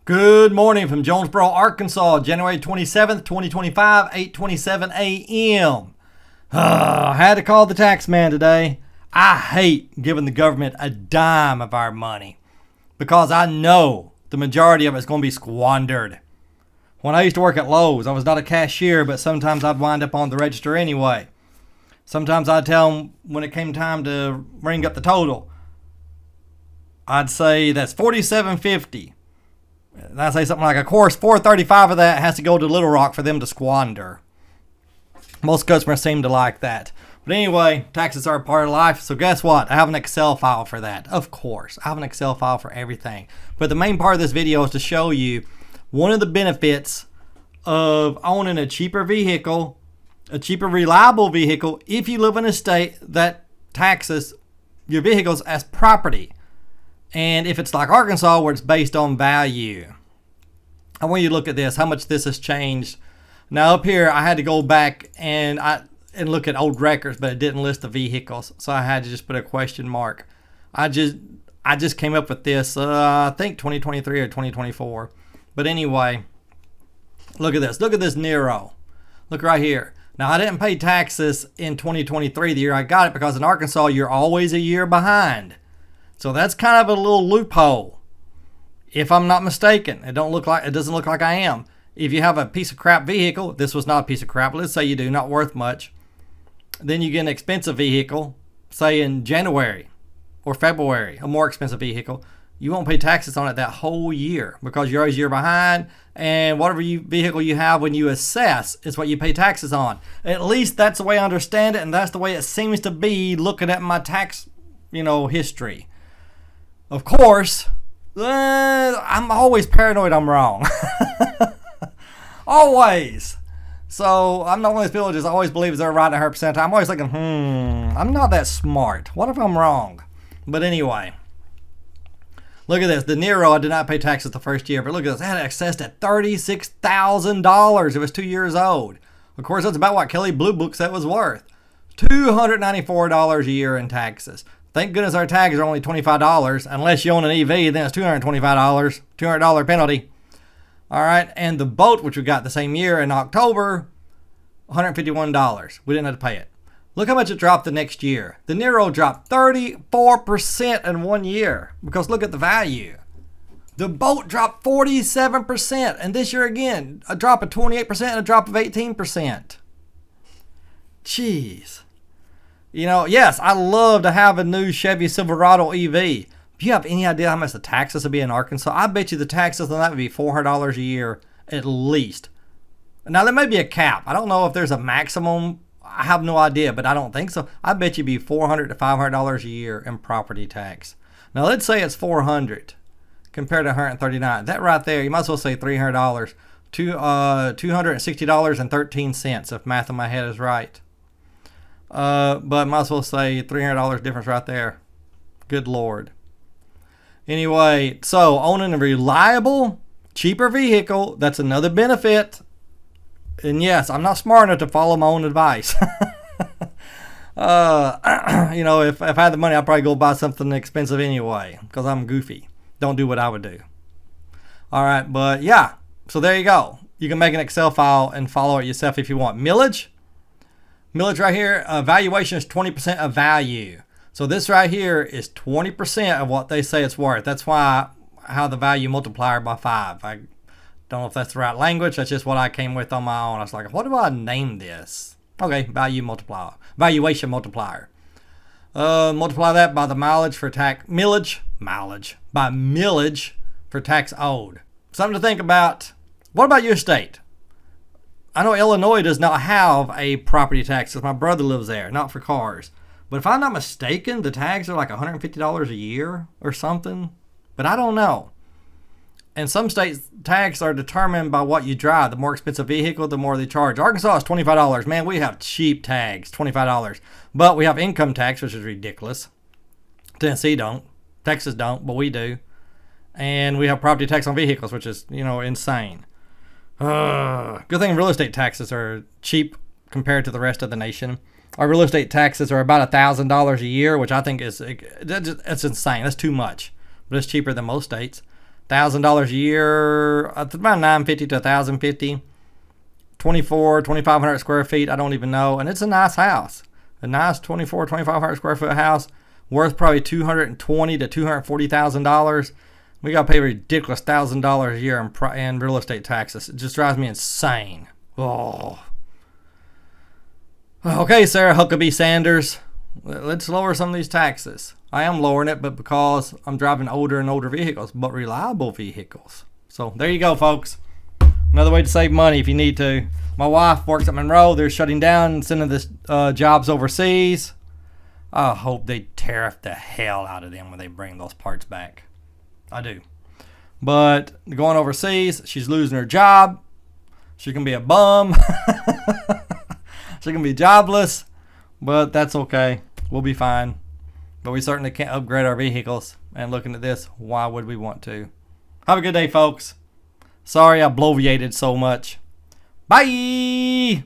Good morning from Jonesboro, Arkansas, January 27th, 2025, 8:27 a.m. I had to call the tax man today. I hate giving the government a dime of our money because I know the majority of it is going to be squandered. When I used to work at Lowe's, I was not a cashier, but sometimes I'd wind up on the register anyway. Sometimes I'd tell them when it came time to ring up the total, I'd say that's $47.50. And I say something like, of course, $4.35 of that has to go to Little Rock for them to squander. Most customers seem to like that. But anyway, taxes are a part of life. So guess what? I have an Excel file for that. Of course, I have an Excel file for everything. But the main part of this video is to show you one of the benefits of owning a cheaper vehicle, a cheaper, reliable vehicle, if you live in a state that taxes your vehicles as property. And if it's like Arkansas, where it's based on value. I want you to look at this, how much this has changed. Now up here, I had to go back and look at old records, but it didn't list the vehicles. So I had to just put a question mark. I just came up with this, I think 2023 or 2024. But anyway, look at this. Look at this Nero. Look right here. Now, I didn't pay taxes in 2023, the year I got it, because in Arkansas, you're always a year behind. So that's kind of a little loophole, if I'm not mistaken. It doesn't look like I am. If you have a piece of crap vehicle, this was not a piece of crap, let's say you do, not worth much. Then you get an expensive vehicle, say in January or February, a more expensive vehicle. You won't pay taxes on it that whole year because you're always a year behind. And whatever vehicle you have when you assess is what you pay taxes on. At least that's the way I understand it, and that's the way it seems to be looking at my tax, history. Of course, I'm always paranoid I'm wrong. Always. So I'm not one of those people who just always believes they're right 100%. I'm always thinking, I'm not that smart. What if I'm wrong? But anyway, look at this. The Nero, I did not pay taxes the first year, but look at this. I had access at $36,000. It was 2 years old. Of course, that's about what Kelly Blue Book said it was worth. $294 a year in taxes. Thank goodness our tags are only $25. Unless you own an EV, then it's $225. $200 penalty. All right. And the boat, which we got the same year in October, $151. We didn't have to pay it. Look how much it dropped the next year. The Nero dropped 34% in 1 year because look at the value. The boat dropped 47%. And this year again, a drop of 28% and a drop of 18%. Jeez. Yes, I love to have a new Chevy Silverado EV. Do you have any idea how much the taxes would be in Arkansas? I bet you the taxes on that would be $400 a year at least. Now, there may be a cap. I don't know if there's a maximum. I have no idea, but I don't think so. I bet you it'd be $400 to $500 a year in property tax. Now, let's say it's $400 compared to $139. That right there, you might as well say $300. $260.13 if math in my head is right. But might as well say $300 difference right there. Good Lord. Anyway, so owning a reliable, cheaper vehicle, that's another benefit. And yes, I'm not smart enough to follow my own advice. If I had the money, I'd probably go buy something expensive anyway because I'm goofy. Don't do what I would do. All right, but yeah, so there you go. You can make an Excel file and follow it yourself if you want. Millage right here, valuation is 20% of value. So this right here is 20% of what they say it's worth. That's why I have the value multiplier by 5. I don't know if that's the right language. That's just what I came with on my own. I was like, what do I name this? Okay, valuation multiplier. Multiply that by the millage for tax owed. Something to think about. What about your state? I know Illinois does not have a property tax because my brother lives there, not for cars. But if I'm not mistaken, the tags are like $150 a year or something. But I don't know. And some states' tags are determined by what you drive. The more expensive vehicle, the more they charge. Arkansas is $25. Man, we have cheap tags, $25. But we have income tax, which is ridiculous. Tennessee don't. Texas don't, but we do. And we have property tax on vehicles, which is, insane. Good thing real estate taxes are cheap compared to the rest of the nation. Our real estate taxes are about $1,000 a year, which I think is, it's insane. That's too much. But it's cheaper than most states. $1,000 a year. It's about $950 to $1,050. 2,500 square feet. I don't even know. And it's a nice house. A nice 2,500 square foot house. Worth probably $220,000 to $240,000. We got to pay a ridiculous $1,000 a year in real estate taxes. It just drives me insane. Oh. Okay, Sarah Huckabee Sanders. Let's lower some of these taxes. I am lowering it, but because I'm driving older and older vehicles, but reliable vehicles. So there you go, folks. Another way to save money if you need to. My wife works at Monroe. They're shutting down and sending this jobs overseas. I hope they tariff the hell out of them when they bring those parts back. I do. But going overseas, she's losing her job. She can be a bum. She can be jobless. But that's okay. We'll be fine. But we certainly can't upgrade our vehicles. And looking at this, why would we want to? Have a good day, folks. Sorry I bloviated so much. Bye!